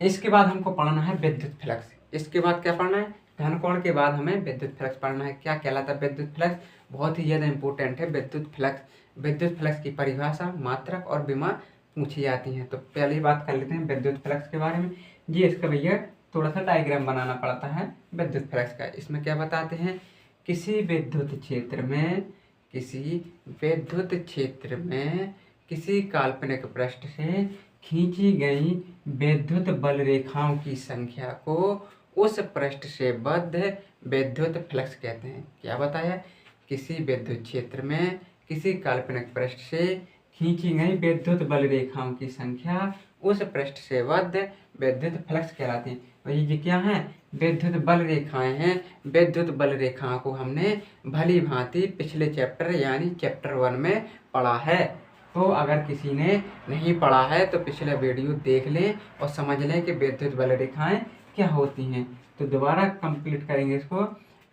इसके बाद हमको पढ़ना है विद्युत फ्लक्स। इसके बाद क्या पढ़ना है, घन कोण के बाद हमें विद्युत फ्लक्स पढ़ना है। क्या कहलाता है विद्युत फ्लक्स, बहुत ही ज़्यादा इंपॉर्टेंट है विद्युत फ्लक्स। विद्युत फ्लक्स की परिभाषा, मात्रक और विमा पूछी जाती हैं। तो पहली बात कर लेते हैं विद्युत फ्लक्स के बारे में। जी इसका भैया थोड़ा सा डायग्राम बनाना पड़ता है विद्युत फ्लक्स का। इसमें क्या बताते हैं, किसी विद्युत क्षेत्र में किसी काल्पनिक पृष्ठ से खींची गई विद्युत बल रेखाओं की संख्या को उस पृष्ठ से बद्ध विद्युत फ्लक्स कहते हैं। क्या बताया, किसी विद्युत क्षेत्र में किसी काल्पनिक पृष्ठ से खींची गई विद्युत बल रेखाओं की संख्या उस पृष्ठ से बद्ध विद्युत फ्लक्स कहलाती है। वही ये क्या है, विद्युत बल रेखाएं हैं। विद्युत बल रेखाओं को हमने भली भांति पिछले चैप्टर यानी चैप्टर 1 में पढ़ा है। तो अगर किसी ने नहीं पढ़ा है तो पिछला वीडियो देख लें और समझ लें कि विद्युत बल रेखाएं क्या होती हैं। तो दोबारा कंप्लीट करेंगे इसको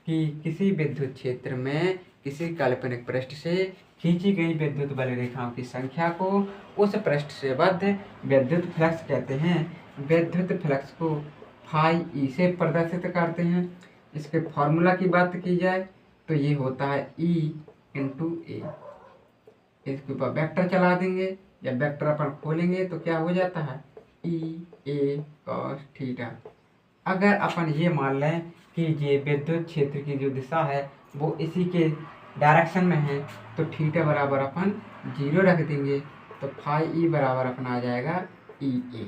कि किसी विद्युत क्षेत्र में किसी काल्पनिक पृष्ठ से खींची गई विद्युत बल रेखाओं की संख्या को उस पृष्ठ से बद्ध विद्युत फ्लक्स कहते हैं। विद्युत फ्लक्स को फाई ई से प्रदर्शित करते हैं। इसके फॉर्मूला की बात की जाए तो ये होता है ई इंटू ए। इसके ऊपर वेक्टर चला देंगे, जब वेक्टर अपन खोलेंगे तो क्या हो जाता है, ई ए कॉस थीटा। अगर अपन ये मान लें कि ये विद्युत क्षेत्र की जो दिशा है वो इसी के डायरेक्शन में है, तो थीटा बराबर अपन 0 रख देंगे, तो फाई ई बराबर अपन आ जाएगा ई ए।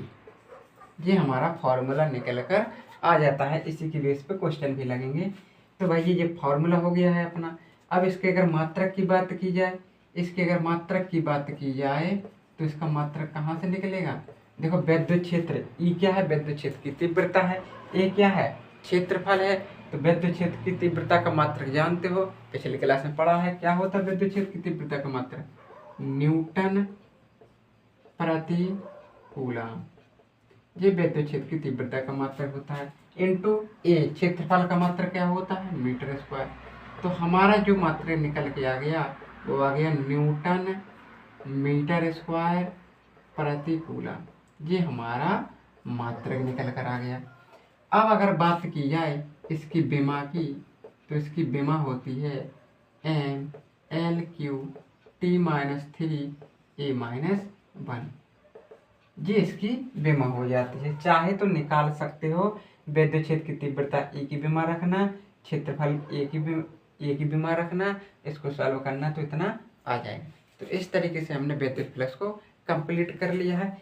ये हमारा फॉर्मूला निकल कर आ जाता है। इसी की बेस पे क्वेश्चन भी लगेंगे। तो भाई ये फार्मूला हो गया है अपना। अब इसके अगर मात्रक की बात की जाए, तो इसका मात्रक कहाँ से निकलेगा। देखो विद्युत क्षेत्र ई क्या है, विद्युत क्षेत्र की तीव्रता है, ए क्या है, क्षेत्रफल है। तो विद्युत क्षेत्र की तीव्रता का मात्रक जानते हो, पिछले क्लास में पढ़ा है। क्या होता है विद्युत क्षेत्र की तीव्रता का मात्रक, न्यूटन प्रति कूलम। ये विद्युत क्षेत्र की तीव्रता का मात्रक होता है। इंटू ए, क्षेत्रफल का मात्रक क्या होता है, मीटर स्क्वायर। तो हमारा जो मात्रक निकल के आ गया वो आ गया न्यूटन मीटर स्क्वायर प्रति कूलम। ये हमारा मात्रक निकल कर आ गया। अब अगर बात की जाए इसकी विमा की, तो इसकी विमा होती है M L Q T minus 3 A minus 1। ये इसकी विमा हो जाती है। चाहे तो निकाल सकते हो, विद्युत क्षेत्र की तीव्रता ए की विमा रखना, क्षेत्रफल ए की विमा रखना, इसको सॉल्व करना तो इतना आ जाएगा। तो इस तरीके से हमने विद्युत फ्लक्स को कंप्लीट कर लिया है।